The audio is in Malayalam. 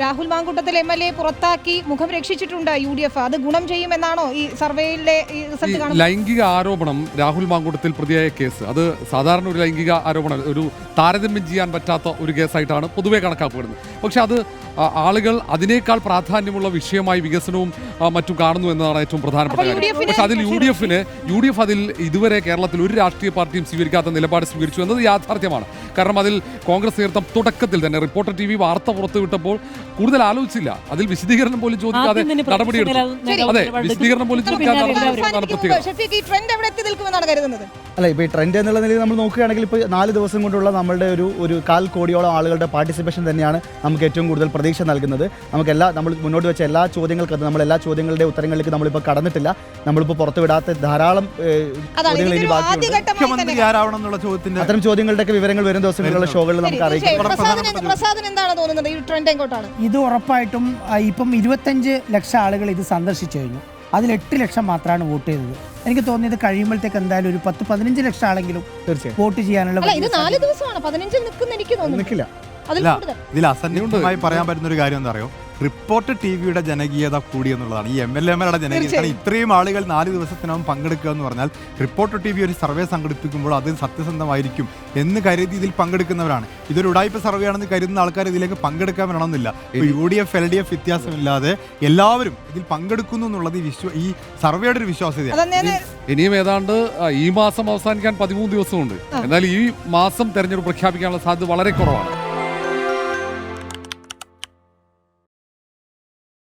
രാഹുൽ മാങ്കൂട്ടത്തിൽ MLA പുറത്താക്കി മുഖം രക്ഷിച്ചിട്ടുണ്ട് UDF. അത് ഗുണം ചെയ്യുമെന്നാണോ ഈ സർവേയിലെ റിസൾട്ട് കാണുന്നത്? ലൈംഗിക ആരോപണം രാഹുൽ മാങ്കൂട്ടത്തിൽ പ്രതിയായ കേസ് അത് സാധാരണ ഒരു ലൈംഗിക ആരോപണം, ഒരു താരതമ്യം ചെയ്യാൻ പറ്റാത്ത ഒരു കേസായിട്ടാണ് പൊതുവെ കണക്കാക്കപ്പെടുന്നത്. പക്ഷെ അത് ആളുകൾ അതിനേക്കാൾ പ്രാധാന്യമുള്ള വിഷയമായി വികസനവും മറ്റും കാണുന്നു എന്നതാണ് ഏറ്റവും പ്രധാനപ്പെട്ട കാര്യം. പക്ഷെ അതിൽ UDF അതിൽ ഇതുവരെ കേരളത്തിൽ ഒരു രാഷ്ട്രീയ പാർട്ടിയും സ്വീകരിക്കാത്ത നിലപാട് സ്വീകരിച്ചു എന്നത് യാഥാർത്ഥ്യമാണ്. കാരണം അതിൽ കോൺഗ്രസ് നേതൃത്വം തുടക്കത്തിൽ തന്നെ റിപ്പോർട്ടർ TV വാർത്ത പുറത്തുവിട്ടപ്പോൾ കൂടുതൽ ആലോചിച്ചില്ല, അതിൽ വിശദീകരണം പോലും ചോദിക്കാതെ നടപടിയെടുത്തു. അതെ, വിശദീകരണം പോലും ചോദിക്കാതെ അല്ല, ഇപ്പോൾ ഈ ട്രെൻഡ് എന്നുള്ള നിലയിൽ നമ്മൾ നോക്കുകയാണെങ്കിൽ ഇപ്പോൾ 4 ദിവസം കൊണ്ടുള്ള നമ്മളുടെ ഒരു 1/4 കോടിയോളം ആളുകളുടെ പാർട്ടിസിപ്പേഷൻ തന്നെയാണ് നമുക്ക് ഏറ്റവും കൂടുതൽ പ്രതീക്ഷ നൽകുന്നത്. നമ്മൾ മുന്നോട്ട് വെച്ച എല്ലാ ചോദ്യങ്ങൾക്കും നമ്മൾ എല്ലാ ചോദ്യങ്ങളുടെ ഉത്തരങ്ങളിലേക്ക് നമ്മളിപ്പോൾ കടന്നിട്ടില്ല. നമ്മളിപ്പോൾ പുറത്തുവിടാത്ത ധാരാളം ചോദ്യങ്ങൾ ഇനി ബാക്കിയുണ്ട്. അത്തരം ചോദ്യങ്ങളുടെയൊക്കെ വിവരങ്ങൾ വരും ദിവസങ്ങളിലുള്ള ഷോകളിൽ നമുക്ക് അറിയിക്കാം. ഇത് ഉറപ്പായിട്ടും ഇപ്പം 25 ലക്ഷം ആളുകൾ ഇത് സന്ദർശിച്ചു കഴിഞ്ഞു. അതിൽ 8 ലക്ഷം മാത്രമാണ് വോട്ട് ചെയ്തത്. എനിക്ക് തോന്നിയത് കഴിയുമ്പോഴത്തേക്ക് എന്തായാലും ഒരു 10-15 ലക്ഷം ആളെങ്കിലും വോട്ട് ചെയ്യാനുള്ള ഇതിൽ അസന്നിഗ്ധമായി പറയാൻ പറ്റുന്ന ഒരു കാര്യം എന്താ അറിയോ, റിപ്പോർട്ടർ TVയുടെ ജനകീയത കൂടി എന്നുള്ളതാണ്. ഈ MLA-മാരുടെ ജനകീയത. ഇത്രയും ആളുകൾ 4 ദിവസത്തിനകം പങ്കെടുക്കുക എന്ന് പറഞ്ഞാൽ റിപ്പോർട്ടർ TV ഒരു സർവേ സംഘടിപ്പിക്കുമ്പോൾ അത് സത്യസന്ധമായിരിക്കും എന്ന് കരുതി ഇതിൽ പങ്കെടുക്കുന്നവരാണ്. ഇതൊരു ഉടായ്പ സർവേ ആണെന്ന് കരുതുന്ന ആൾക്കാർ ഇതിലേക്ക് പങ്കെടുക്കാൻ വേണമെന്നില്ല. UDF LDF വ്യത്യാസമില്ലാതെ എല്ലാവരും ഇതിൽ പങ്കെടുക്കുന്നു എന്നുള്ളത് ഈ സർവേയുടെ ഒരു വിശ്വാസ്യതയാണ്. ഇനിയും ഏതാണ്ട് ഈ മാസം അവസാനിക്കാൻ 13 ദിവസമുണ്ട്. എന്നാൽ ഈ മാസം തെരഞ്ഞെടുപ്പ് പ്രഖ്യാപിക്കാനുള്ള സാധ്യത വളരെ കുറവാണ്.